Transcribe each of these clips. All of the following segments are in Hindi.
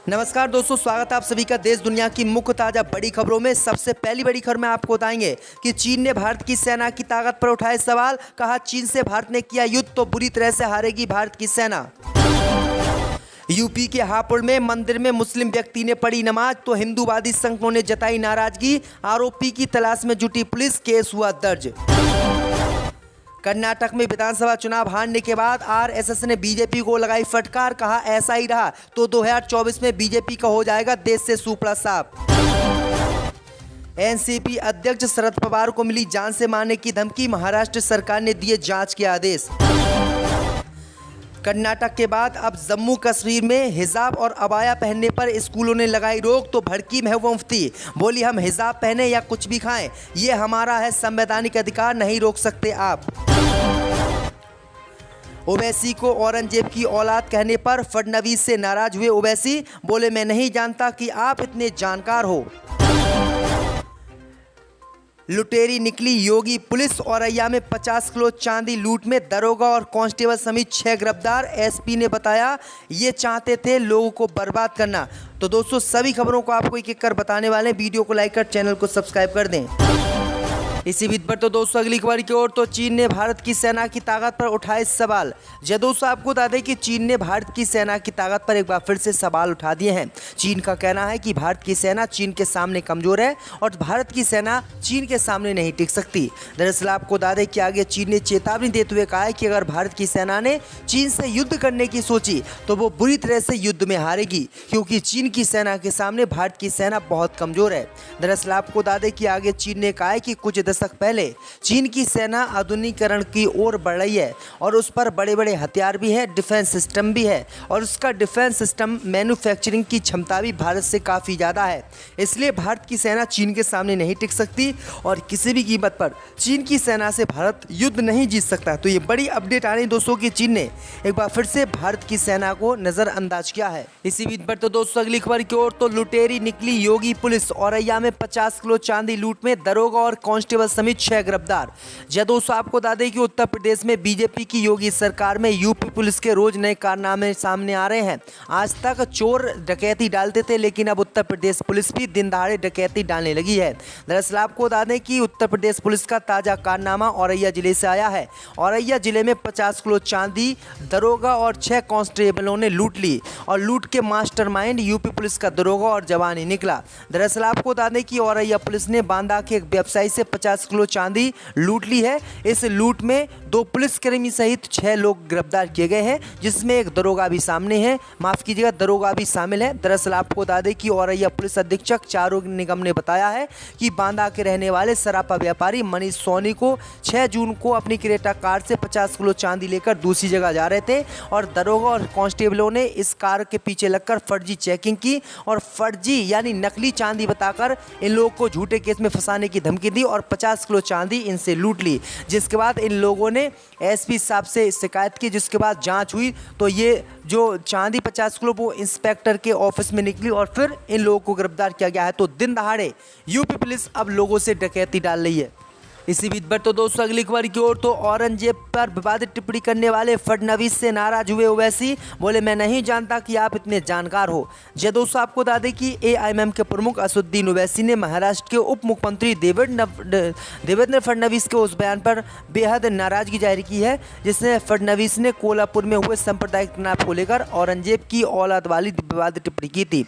नमस्कार दोस्तों, स्वागत है आप सभी का देश दुनिया की मुख्य ताजा बड़ी खबरों में। सबसे पहली बड़ी खबर में आपको बताएंगे कि चीन ने भारत की सेना की ताकत पर उठाए सवाल। कहा, चीन से भारत ने किया युद्ध तो बुरी तरह से हारेगी भारत की सेना। यूपी के हापुड़ में मंदिर में मुस्लिम व्यक्ति ने पढ़ी नमाज तो हिंदूवादी संगठनों ने जताई नाराजगी। आरोपी की तलाश में जुटी पुलिस, केस हुआ दर्ज। कर्नाटक में विधानसभा चुनाव हारने के बाद आरएसएस ने बीजेपी को लगाई फटकार। कहा, ऐसा ही रहा तो 2024 में बीजेपी का हो जाएगा देश से सूपड़ा साफ। एनसीपी अध्यक्ष शरद पवार को मिली जान से मारने की धमकी। महाराष्ट्र सरकार ने दिए जांच के आदेश। कर्नाटक के बाद अब जम्मू कश्मीर में हिजाब और अबाया पहनने पर स्कूलों ने लगाई रोक तो भड़की महबूबा मुफ्ती। बोली, हम हिजाब पहने या कुछ भी खाएं, ये हमारा है संवैधानिक अधिकार, नहीं रोक सकते आप। ओवैसी को औरंगजेब की औलाद कहने पर फडणवीस से नाराज हुए ओवैसी। बोले, मैं नहीं जानता कि आप इतने जानकार हो। लुटेरी निकली योगी पुलिस। औरैया में 50 किलो चांदी लूट में दरोगा और कांस्टेबल समेत 6 गिरफ्तार। एसपी ने बताया, ये चाहते थे लोगों को बर्बाद करना। तो दोस्तों, सभी खबरों को आपको एक एक कर बताने वाले हैं। वीडियो को लाइक कर चैनल को सब्सक्राइब कर दें। इसी बीच पर तो दोस्तों अगली खबर की ओर। तो चीन ने भारत की सेना की ताकत पर उठाए सवाल। जय दोस्तों, आपको बता दें कि चीन ने भारत की सेना की ताकत पर एक बार फिर से सवाल उठा दिए हैं। चीन का कहना है कि भारत की सेना चीन के सामने कमजोर है और भारत की सेना चीन के सामने नहीं टिक सकती। दरअसल आपको बता दें कि आगे चीन ने चेतावनी देते हुए कहा है कि अगर भारत की सेना ने चीन से युद्ध करने की सोची तो वो बुरी तरह से युद्ध में हारेगी, क्योंकि चीन की सेना के सामने भारत की सेना बहुत कमजोर है। दरअसल आपको बता दें कि आगे चीन ने कहा है कि कुछ दशक पहले चीन की सेना आधुनिकीकरण की ओर बढ़ रही है और उस पर बड़े बड़े हथियार भी है, डिफेंस सिस्टम भी है और उसका डिफेंस सिस्टम मैन्युफैक्चरिंग की क्षमता भी भारत से काफ़ी ज़्यादा है। इसलिए भारत की सेना चीन के सामने नहीं टिक सकती और किसी भी कीमत पर चीन की सेना से भारत युद्ध नहीं जीत सकता। तो ये बड़ी अपडेट आ रही दोस्तों कि चीन ने एक बार फिर से भारत की सेना को नज़रअंदाज किया है। इसी बीच पर तो दोस्तों अगली खबर की ओर। तो लुटेरी निकली योगी पुलिस। औरैया में 50 किलो चांदी लूट में दरोगा और कांस्टेबल समेत 6 गिरफ्तार। जय दोस्तों, आपको बता दें कि उत्तर प्रदेश में बीजेपी की योगी सरकार में यूपी पुलिस के रोज नए कारनामे सामने आ रहे हैं। आज तक चोर डकैती डालते थे, लेकिन अब उत्तर प्रदेश पुलिस भी दिन दहाड़े डकैती डालने लगी है। दरअसल आपको बता दें कि उत्तर प्रदेश पुलिस का ताजा कारनामा औरैया जिले से आया है। औरैया जिले में 50 किलो चांदी दरोगा और 6 कांस्टेबलों ने लूट ली और लूट के मास्टरमाइंड यूपी पुलिस का दरोगा और जवान ही निकला। दरअसल आपको बता दें कि औरैया पुलिस ने बांदा के एक व्यवसायी से 50 किलो चांदी लूट ली है। इस लूट में 2 पुलिसकर्मी सहित 6 लोग गिरफ्तार किए गए हैं, जिसमें एक दरोगा भी सामने है, माफ कीजिएगा दरोगा भी शामिल है। दरअसल आपको बता दें कि औरैया पुलिस अधीक्षक चारुग निगम ने बताया है कि बांदा के रहने वाले सराफा व्यापारी मनीष सोनी को 6 जून को अपनी क्रेटा कार से 50 किलो चांदी लेकर दूसरी जगह जा रहे थे और दरोगा और कांस्टेबलों ने इस कार के पीछे लगकर फर्जी चेकिंग की और फर्जी यानी नकली चांदी बताकर इन लोगों को झूठे केस में फंसाने की धमकी दी और 50 किलो चांदी इनसे लूट ली। जिसके बाद इन लोगों ने एसपी साहब से शिकायत की, जिसके बाद जांच हुई तो ये जो चांदी 50 किलो वो इंस्पेक्टर के ऑफिस में निकली और फिर इन लोगों को गिरफ्तार किया गया है। तो दिन दहाड़े यूपी पुलिस अब लोगों से डकैती डाल रही है। इसी बीच पर तो दोस्तों अगली खबर की ओर। तो औरंगजेब पर विवादित टिप्पणी करने वाले फडणवीस से नाराज हुए ओवैसी। बोले, मैं नहीं जानता कि आप इतने जानकार हो। जय दोस्तों, आपको बता दें कि एआईएमआईएम के प्रमुख असदुद्दीन ओवैसी ने महाराष्ट्र के उप मुख्यमंत्री देवेंद्र फडणवीस के उस बयान पर बेहद नाराजगी जाहिर की है, जिसमें फडणवीस ने कोल्हापुर में हुए सांप्रदायिक तनाव को लेकर औरंगजेब की औलाद वाली विवादित टिप्पणी की थी।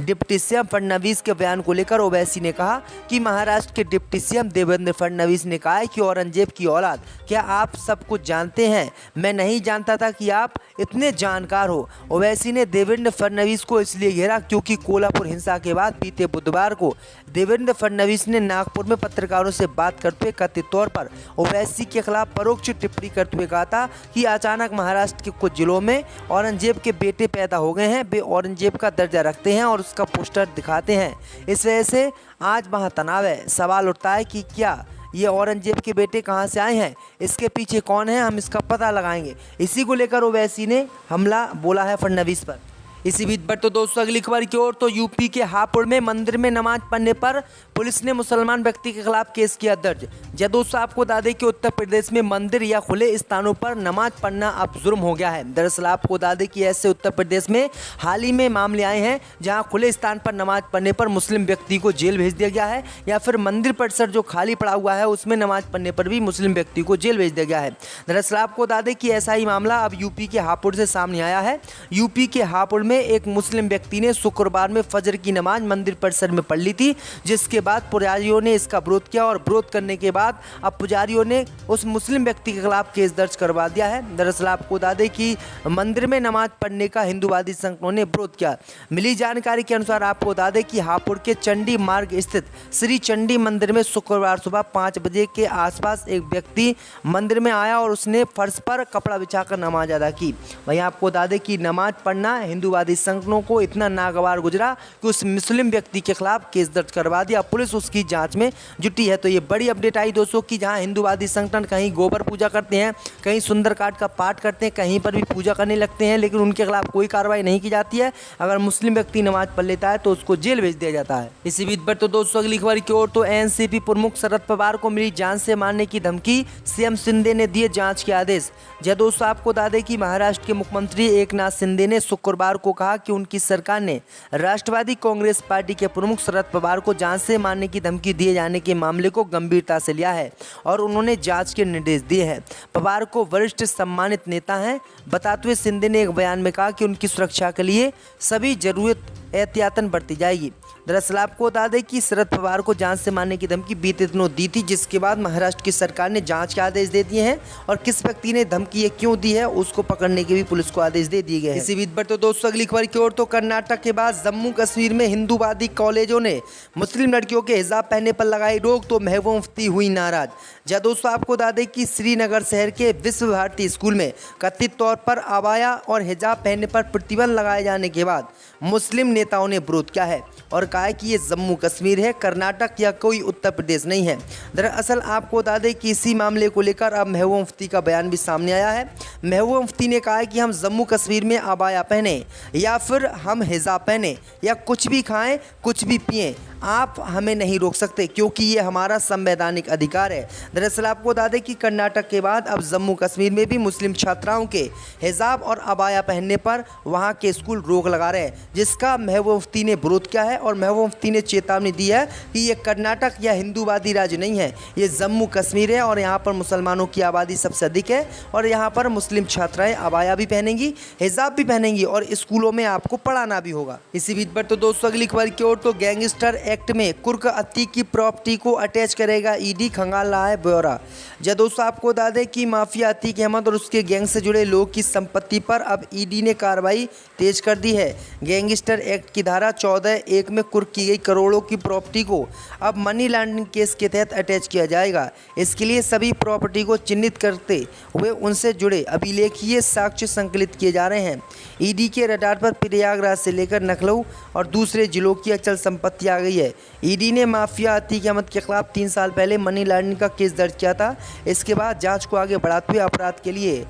डिप्टी सीएम फडणवीस के बयान को लेकर ओवैसी ने कहा कि महाराष्ट्र के डिप्टी सीएम देवेंद्र फडणवीस ने कहा है कि औरंगजेब की औलाद, क्या आप सब कुछ जानते हैं? मैं नहीं जानता था कि आप इतने जानकार हो। ओवैसी ने देवेंद्र फडणवीस को इसलिए घेरा क्योंकि कोल्हापुर हिंसा के बाद बीते बुधवार को देवेंद्र फडणवीस ने नागपुर में पत्रकारों से बात करते हुए कथित तौर पर ओवैसी के खिलाफ परोक्ष टिप्पणी करते हुए कहा था कि अचानक महाराष्ट्र के कुछ जिलों में औरंगजेब के बेटे पैदा हो गए हैं, वे औरंगजेब का दर्जा रखते हैं और उसका पोस्टर दिखाते हैं। इस वजह से आज वहाँ तनाव है। सवाल उठता है कि क्या ये औरंगजेब के बेटे कहाँ से आए हैं, इसके पीछे कौन है, हम इसका पता लगाएंगे। इसी को लेकर ओवैसी ने हमला बोला है फडणवीस पर। इसी बीच बढ़ तो दोस्तों अगली खबर की ओर, तो यूपी के हापुड़ में मंदिर में नमाज पढ़ने पर पुलिस ने मुसलमान व्यक्ति के खिलाफ केस किया दर्ज। जय दोस्तों आपको बता दें कि उत्तर प्रदेश में मंदिर या खुले स्थानों पर नमाज पढ़ना अब जुर्म हो गया है। दरअसल आपको बता दें कि ऐसे उत्तर प्रदेश में हाल ही में मामले आए हैं जहां खुले स्थान पर नमाज पढ़ने पर मुस्लिम व्यक्ति को जेल भेज दिया गया है, या फिर मंदिर परिसर जो खाली पड़ा हुआ है उसमें नमाज पढ़ने पर भी मुस्लिम व्यक्ति को जेल भेज दिया गया है। दरअसल आपको बता दें कि ऐसा ही मामला अब यूपी के हापुड़ से सामने आया है। यूपी के हापुड़ में एक मुस्लिम व्यक्ति ने शुक्रवार में फजर की नमाज मंदिर परिसर में पढ़ ली थी, जिसके बाद पुजारियों ने इसका विरोध किया और विरोध करने के बाद अब पुजारियों ने उस मुस्लिम व्यक्ति के खिलाफ केस दर्ज करवा दिया है। दरअसल आपको बता दें कि मंदिर में नमाज पढ़ने का हिंदूवादी संगठनों ने विरोध किया। मिली जानकारी के अनुसार आपको बता दें कि हापुड़ के चंडी मार्ग स्थित श्री चंडी मंदिर में शुक्रवार सुबह 5 बजे के आसपास एक व्यक्ति मंदिर में आया और उसने फर्श पर कपड़ा बिछाकर नमाज अदा की। वहीं आपको बता दें कि नमाज पढ़ना हिंदूवादी संगठनों को इतना नागवार गुजरा कि उस मुस्लिम व्यक्ति के खिलाफ केस दर्ज करवा दिया। पुलिस उसकी जांच में जुटी है। तो ये बड़ी अपडेट आई दोस्तों कि जहां हिंदूवादी संगठन कहीं गोबर पूजा करते हैं, कहीं सुंदरकांड का पाठ करते हैं, कहीं पर भी पूजा करने लगते हैं, लेकिन उनके खिलाफ कोई कार्रवाई नहीं की जाती है। अगर मुस्लिम व्यक्ति नमाज पढ़ लेता है तो उसको जेल भेज दिया जाता है। इसी बीच पर तो दोस्तों अगली खबर की ओर, तो एनसीपी प्रमुख शरद पवार को मिली जान से मारने की धमकी, सीएम शिंदे ने दिए जांच के आदेश। जय दोस्तों आपको बता दें कि महाराष्ट्र के मुख्यमंत्री एकनाथ शिंदे ने शुक्रवार को कहा कि उनकी सरकार ने राष्ट्रवादी कांग्रेस पार्टी के प्रमुख शरद पवार को जान से मारने की धमकी दिए जाने के मामले को गंभीरता से लिया है और उन्होंने जांच के निर्देश दिए हैं। पवार को वरिष्ठ सम्मानित नेता हैं बताते हुए शिंदे ने एक बयान में कहा कि उनकी सुरक्षा के लिए सभी जरूरत एहतियातन बरती जाएगी। दरअसल आपको बता दें कि शरद पवार को जान से मारने की धमकी बीते दिनों दी थी, जिसके बाद महाराष्ट्र की सरकार ने जांच के आदेश दे दिए हैं और किस व्यक्ति ने धमकी ये क्यों दी है उसको पकड़ने के भी पुलिस को आदेश दे दिए गए हैं। इसी बीच पर तो दोस्तों अगली खबर की ओर, तो कर्नाटक के बाद जम्मू कश्मीर में हिंदूवादी कॉलेजों ने मुस्लिम लड़कियों के हिजाब पहनने पर लगाई रोक, तो महबूबा मुफ्ती हुई नाराज। जय दोस्तों आपको बता दें कि श्रीनगर शहर के विश्व भारती स्कूल में कथित तौर पर अबाया और हिजाब पहनने पर प्रतिबंध लगाए जाने के बाद मुस्लिम नेताओं ने विरोध किया है और कहा है कि ये जम्मू कश्मीर है, कर्नाटक या कोई उत्तर प्रदेश नहीं है। दरअसल आपको बता दें कि इसी मामले को लेकर अब महबूबा मुफ्ती का बयान भी सामने आया है। महबूबा मुफ्ती ने कहा है कि हम जम्मू कश्मीर में अबाया पहने या फिर हम हिजाब पहने या कुछ भी खाएं, कुछ भी पिएं, आप हमें नहीं रोक सकते क्योंकि ये हमारा संवैधानिक अधिकार है। दरअसल आपको बता दें कि कर्नाटक के बाद अब जम्मू कश्मीर में भी मुस्लिम छात्राओं के हिजाब और अबाया पहनने पर वहां के स्कूल रोक लगा रहे हैं, जिसका महबूबा मुफ्ती ने विरोध किया है और महबूबा मुफ्ती ने चेतावनी दी है कि ये कर्नाटक या हिंदूवादी राज्य नहीं है, ये जम्मू कश्मीर है और यहाँ पर मुसलमानों की आबादी सबसे अधिक है और यहाँ पर मुस्लिम छात्राएँ अबाया भी पहनेंगी, हिजाब भी पहनेंगी और स्कूलों में आपको पढ़ाना भी होगा। इसी बीच पर तो दोस्तों अगली खबर की ओर, तो गैंगस्टर एक्ट में कुर्क अतीक की प्रॉपर्टी को अटैच करेगा ईडी, खंगाल रहा है ब्यौरा। जब दोस्तों आपको बता दें कि माफिया अतीक अहमद और उसके गैंग से जुड़े लोग की संपत्ति पर अब ईडी ने कार्रवाई तेज कर दी है। गैंगस्टर एक्ट की धारा 14(1) में कुर्क की गई करोड़ों की प्रॉपर्टी को अब मनी लॉन्ड्रिंग केस के तहत अटैच किया जाएगा। इसके लिए सभी प्रॉपर्टी को चिन्हित करते हुए उनसे जुड़े अभिलेखीय साक्ष्य संकलित किए जा रहे हैं। ईडी के रडार पर प्रयागराज से लेकर लखनऊ और दूसरे जिलों की अचल संपत्ति आ गई है। ईडी ने माफिया अतीक अहमद के खिलाफ 3 साल पहले मनी लॉन्ड्रिंग का केस दर्ज किया था। इसके बाद जांच को आगे बढ़ाते हुए अपराध के लिए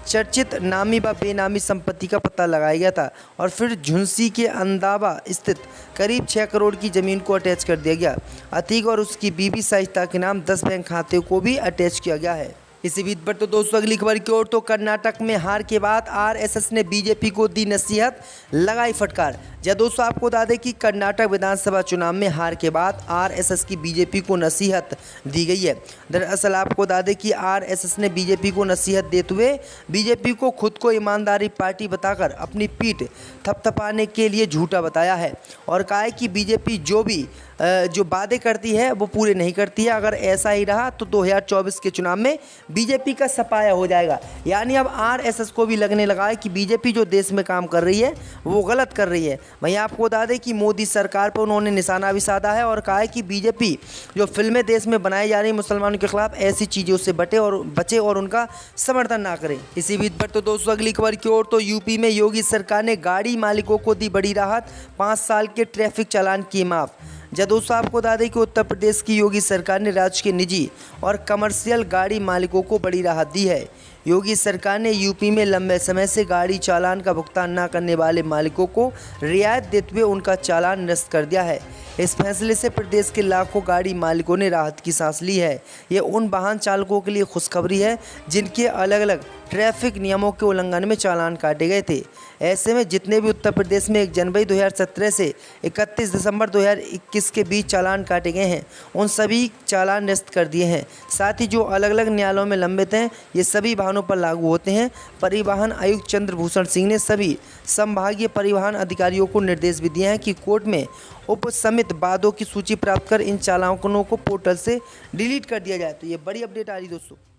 चर्चित नामी व बेनामी संपत्ति का पता लगाया गया था और फिर झुंसी के अंदावा स्थित करीब 6 करोड़ की ज़मीन को अटैच कर दिया गया। अतीक और उसकी बीबी साइस्ता के नाम 10 बैंक खाते को भी अटैच किया गया है। इसी बीच पर तो दोस्तों अगली खबर की ओर, तो कर्नाटक में हार के बाद आरएसएस ने बीजेपी को दी नसीहत, लगाई फटकार। जब दोस्तों आपको बता दें कि कर्नाटक विधानसभा चुनाव में हार के बाद आरएसएस की बीजेपी को नसीहत दी गई है। दरअसल आपको बता दें कि आरएसएस ने बीजेपी को नसीहत देते हुए बीजेपी को खुद को ईमानदारी पार्टी बताकर अपनी पीठ थपथपाने के लिए झूठा बताया है और कहा है कि बीजेपी जो वादे करती है वो पूरे नहीं करती है। अगर ऐसा ही रहा तो 2024 के चुनाव में बीजेपी का सफाया हो जाएगा। यानी अब आरएसएस को भी लगने लगा है कि बीजेपी जो देश में काम कर रही है वो गलत कर रही है। वहीं आपको बता दें कि मोदी सरकार पर उन्होंने निशाना भी साधा है और कहा है कि बीजेपी जो फिल्में देश में बनाई जा रही मुसलमानों के खिलाफ ऐसी चीज़ों से बचे और उनका समर्थन ना करें। इसी बीच पर तो दोस्तों अगली खबर की ओर, तो यूपी में योगी सरकार ने गाड़ी मालिकों को दी बड़ी राहत, 5 साल के ट्रैफिक चालान किए माफ़। जब दोस्तों आपको बता दें कि उत्तर प्रदेश की योगी सरकार ने राज्य के निजी और कमर्शियल गाड़ी मालिकों को बड़ी राहत दी है। योगी सरकार ने यूपी में लंबे समय से गाड़ी चालान का भुगतान न करने वाले मालिकों को रियायत देते हुए उनका चालान निरस्त कर दिया है। इस फैसले से प्रदेश के लाखों गाड़ी मालिकों ने राहत की सांस ली है। ये उन वाहन चालकों के लिए खुशखबरी है जिनके अलग अलग ट्रैफिक नियमों के उल्लंघन में चालान काटे गए थे। ऐसे में जितने भी उत्तर प्रदेश में 1 जनवरी 2017 से 31 दिसंबर 2021 के बीच चालान काटे गए हैं, उन सभी चालान निरस्त कर दिए हैं। साथ ही जो अलग अलग न्यायालयों में लंबित हैं, ये सभी वाहनों पर लागू होते हैं। परिवहन आयुक्त चंद्रभूषण सिंह ने सभी संभागीय परिवहन अधिकारियों को निर्देश भी दिए हैं कि कोर्ट में उपसमित वादों की सूची प्राप्त कर इन चालानों को पोर्टल से डिलीट कर दिया जाए। तो ये बड़ी अपडेट आ रही दोस्तों।